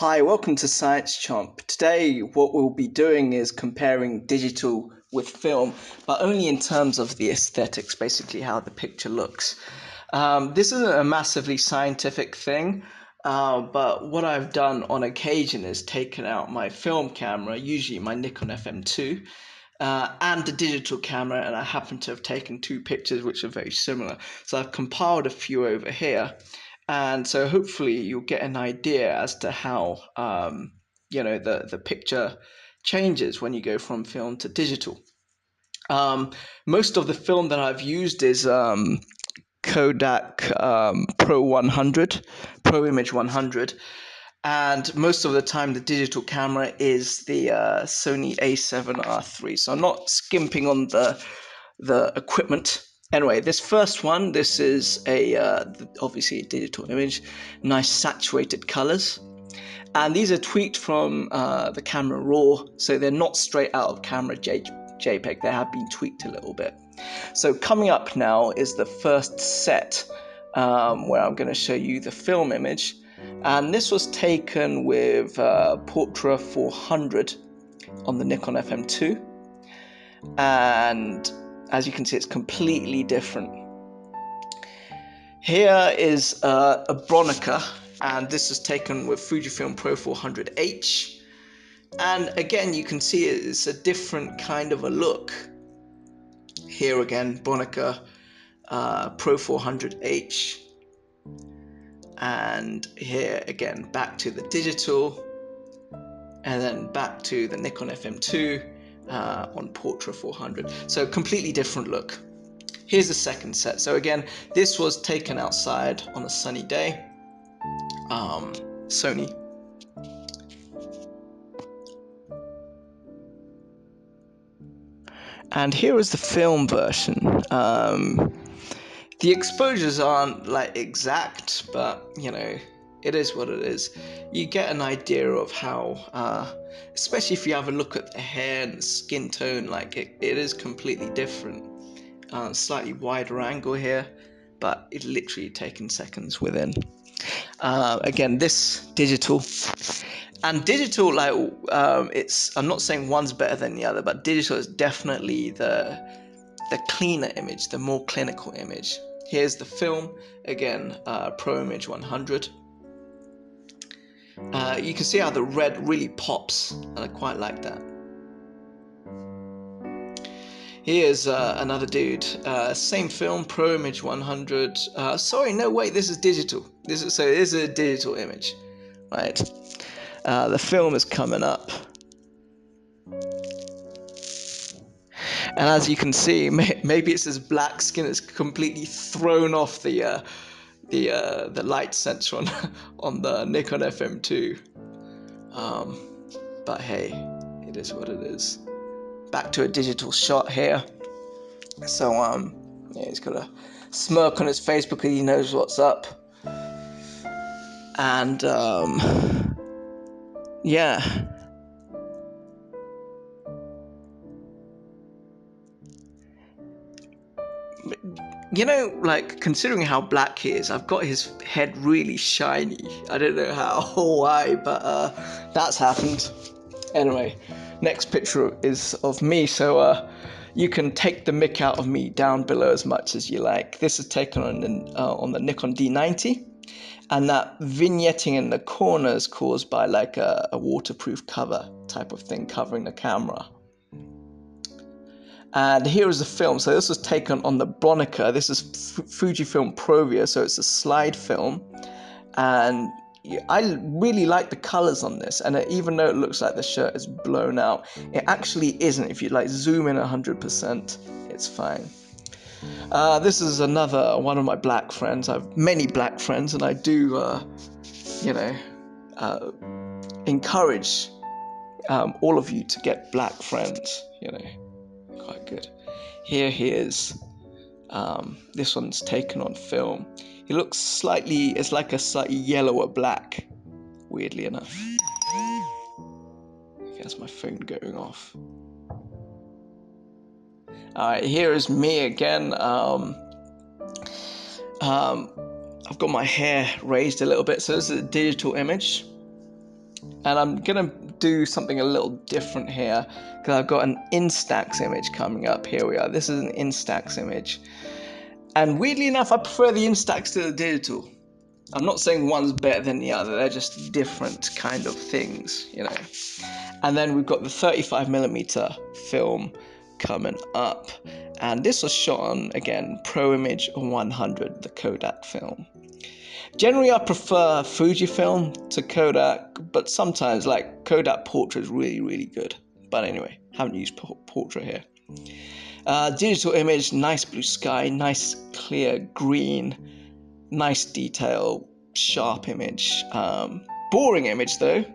Hi, welcome to Science Chomp. Today, what we'll be doing is comparing digital with film, but only in terms of the aesthetics, basically how the picture looks. This isn't a massively scientific thing, but what I've done on occasion is taken out my film camera, usually my Nikon FM2, and the digital camera, and I happen to have taken two pictures which are very similar. So I've compiled a few over here. And so hopefully you'll get an idea as to how the picture changes when you go from film to digital. Most of the film that I've used is Kodak Pro 100, Pro Image 100, and most of the time the digital camera is the Sony A7R3. So I'm not skimping on the equipment. Anyway, this first one, this is obviously a digital image, nice saturated colors. And these are tweaked from the camera raw, so they're not straight out of camera JPEG. They have been tweaked a little bit. So coming up now is the first set where I'm going to show you the film image. And this was taken with Portra 400 on the Nikon FM2. And as you can see, it's completely different. Here is a Bronica, and this is taken with Fujifilm Pro 400H. And again, you can see it's a different kind of a look. Here again, Bronica Pro 400H. And here again, back to the digital. And then back to the Nikon FM2. On Portra 400, so completely different look. Here's the second set. So again, this was taken outside on a sunny day. Sony. And here is the film version. The exposures aren't like exact, but it is what it is. You get an idea of how, especially if you have a look at the hair and the skin tone, like it is completely different. Slightly wider angle here, but it's literally taken seconds within. Again, this digital. And digital, I'm not saying one's better than the other, but digital is definitely the cleaner image, the more clinical image. Here's the film, again, Pro Image 100. You can see how the red really pops, and I quite like that. Here's another dude, same film, Pro Image 100. Sorry, no, wait, this is digital. It is a digital image, right? The film is coming up. And as you can see, maybe it's his black skin is completely thrown off the light sensor on the Nikon FM2. But hey, it is what it is. Back to a digital shot here. So yeah, he's got a smirk on his face because he knows what's up. And yeah. Considering how black he is, I've got his head really shiny. I don't know how or why, but that's happened. Anyway, next picture is of me, so you can take the mick out of me down below as much as you like. This is taken on the Nikon D90, and that vignetting in the corner is caused by like a waterproof cover type of thing covering the camera. And here is the film. So this was taken on the Bronica. This is Fujifilm Provia, so it's a slide film. And I really like the colors on this. And even though it looks like the shirt is blown out, it actually isn't. If you zoom in 100%, it's fine. This is another one of my black friends. I have many black friends, and I do, encourage all of you to get black friends, Quite good. Here he is. This one's taken on film. He looks it's like a slightly yellower black, weirdly enough. That's my phone going off. Alright, here is me again. I've got my hair raised a little bit, so this is a digital image. And I'm gonna do something a little different here because I've got an Instax image coming up. Here we are. This is an Instax image. And weirdly enough, I prefer the Instax to the digital. I'm not saying one's better than the other. They're just different kind of things, you know. And then we've got the 35mm film coming up. And this was shot on, again, Pro Image 100, the Kodak film. Generally, I prefer Fujifilm to Kodak, but sometimes, like, Kodak Portrait is really, really good. But anyway, haven't used Portrait here. Digital image, nice blue sky, nice clear green, nice detail, sharp image. Boring image though,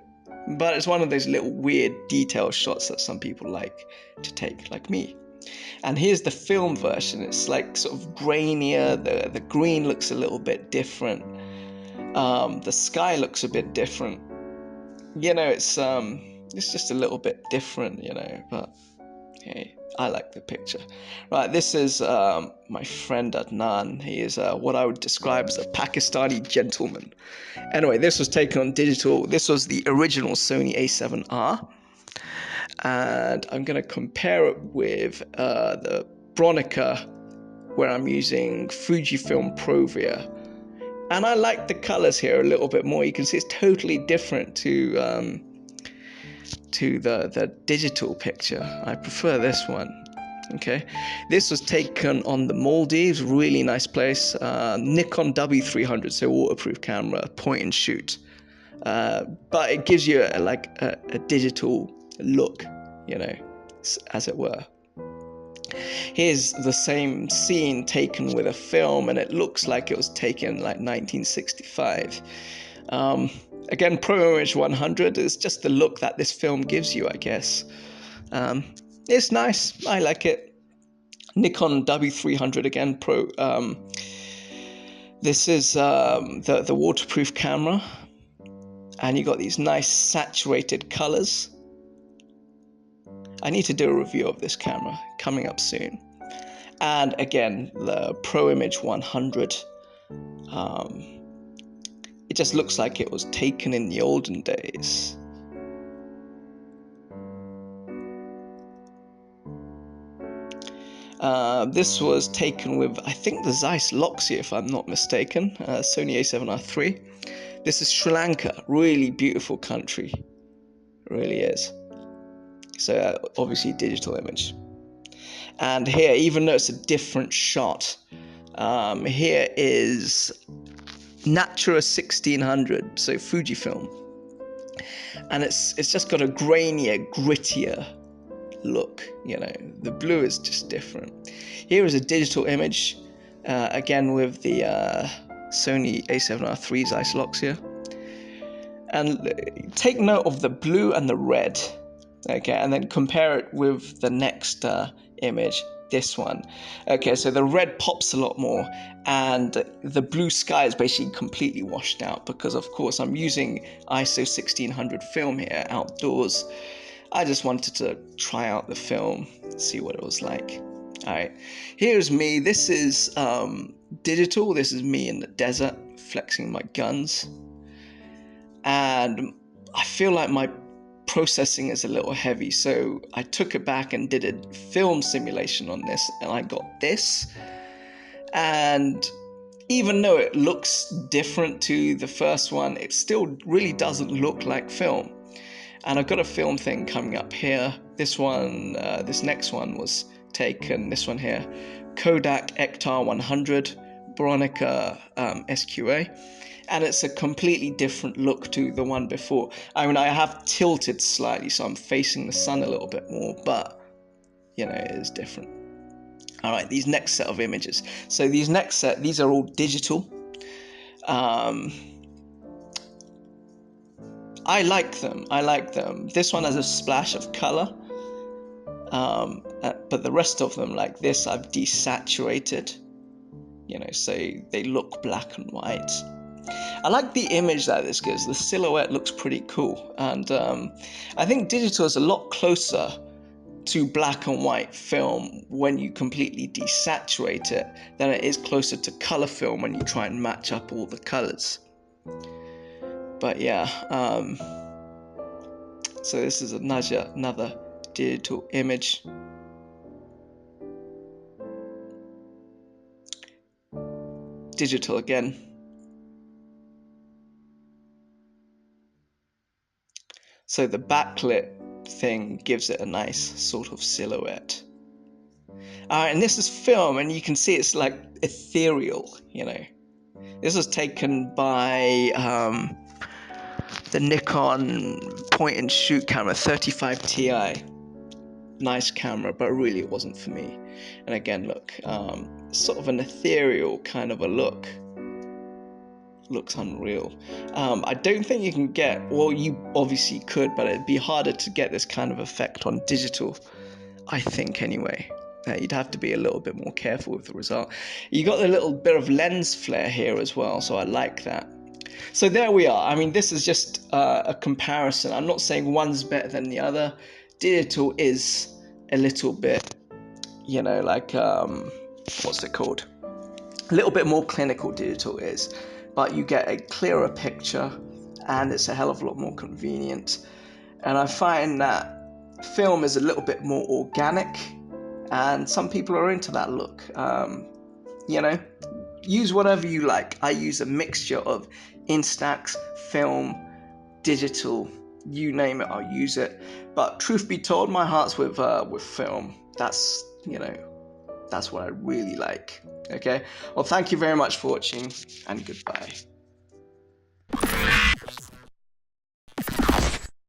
but it's one of those little weird detail shots that some people like to take, like me. And here's the film version. It's like sort of grainier. The green looks a little bit different. The sky looks a bit different. You know, it's just a little bit different, you know, but hey, I like the picture. Right, this is my friend Adnan. He is what I would describe as a Pakistani gentleman. Anyway, this was taken on digital. This was the original Sony A7R. And I'm going to compare it with the Bronica, where I'm using Fujifilm Provia. And I like the colors here a little bit more. You can see it's totally different to the digital picture. I prefer this one. Okay, this was taken on the Maldives, really nice place. Nikon W300, so waterproof camera, point and shoot. But it gives you a digital look, you know, as it were. Here's the same scene taken with a film, and it looks like it was taken like 1965. Again, Pro Image 100 is just the look that this film gives you, I guess. It's nice. I like it. Nikon W300 again, Pro. This is the waterproof camera, and you got these nice saturated colors. I need to do a review of this camera coming up soon. And again, the Pro Image 100. It just looks like it was taken in the olden days. This was taken with, I think, the Zeiss Loxia, if I'm not mistaken, Sony A7R III. This is Sri Lanka, really beautiful country, really is. So obviously digital image. And here, even though it's a different shot, here is Natura 1600, so Fujifilm, and it's just got a grainier, grittier look. You know, the blue is just different. Here is a digital image, again with the Sony A7R III Zeiss Loxia, and take note of the blue and the red. Okay, and then compare it with the next image, this one. Okay, so the red pops a lot more, and the blue sky is basically completely washed out because, of course, I'm using ISO 1600 film here outdoors. I just wanted to try out the film, see what it was like. All right, here's me. This is digital. This is me in the desert flexing my guns, and I feel like my processing is a little heavy, so I took it back and did a film simulation on this, and I got this. And even though it looks different to the first one, it still really doesn't look like film. And I've got a film thing coming up here. This one, this next one was taken, this one here, Kodak Ektar 100 Bronica SQA. And it's a completely different look to the one before. I mean, I have tilted slightly, so I'm facing the sun a little bit more, but, you know, it is different. All right, these next set of images. So these next set, these are all digital. I like them. This one has a splash of color, but the rest of them, like this, I've desaturated, you know, so they look black and white. I like the image that this gives. The silhouette looks pretty cool, and I think digital is a lot closer to black and white film when you completely desaturate it than it is closer to color film when you try and match up all the colors. But yeah, So this is another digital image. Digital again. So the backlit thing gives it a nice sort of silhouette. And this is film, and you can see it's like ethereal, you know. This was taken by the Nikon point and shoot camera 35 Ti. Nice camera, but really it wasn't for me. And again, look, sort of an ethereal kind of a look. Looks unreal. I don't think you can get, well, you obviously could, but it'd be harder to get this kind of effect on digital, I think, anyway. You'd have to be a little bit more careful with the result. You got a little bit of lens flare here as well, so I like that. So there we are. I mean, this is just a comparison. I'm not saying one's better than the other. Digital is a little bit, you know, like, what's it called? A little bit more clinical, digital is. But you get a clearer picture, and it's a hell of a lot more convenient. And I find that film is a little bit more organic, and some people are into that look. You know, use whatever you like. I use a mixture of Instax, film, digital, you name it, I'll use it. But truth be told, my heart's with film. That's, you know, that's what I really like. Okay, well, thank you very much for watching, and goodbye.